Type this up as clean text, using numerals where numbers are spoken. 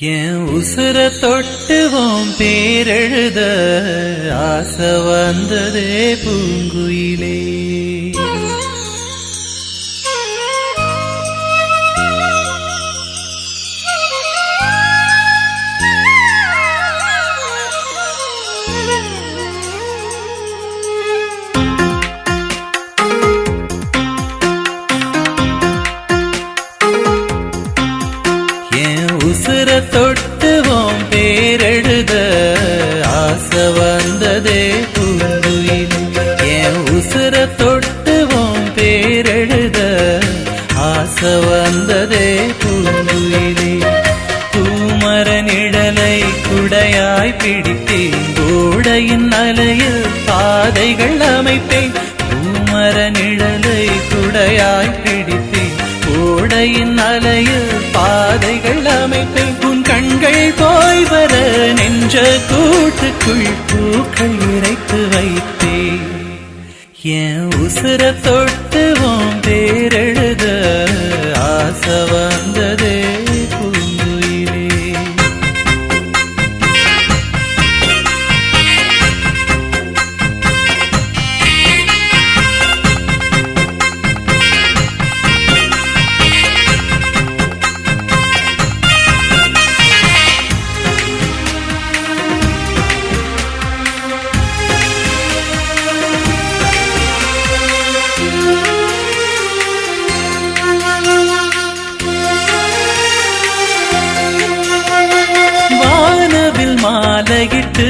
என் உசுர தொட்டுவோம் பேரெழுத ஆசை வந்ததே பூங்குயிலே. உசுர தொட்டுவோம் பேரெழுத ஆசை வந்ததே பூங்குயிலே. என் உசுர தொட்டுவோம் பேரெழுத ஆசை வந்ததே பூங்குயிலே. பூமர நிழலை குடையாய் பிடித்தேன், கோடையின் அலையில் பாதைகள் அமைப்பேன். பூமர நிழலை குடையாய் பிடித்தேன், கோடையின் அலையில் பாதைகள் அமைப்பேன். உன் கண்கள் போய் வர நெஞ்ச கூட்டுக்குள் பூக்கள் இறைத்து வைத்தேன். என் உசுர தொட்டுவோம் பேரெழுத ஆசை வந்ததே பூங்குயிலே. மாலையிட்டு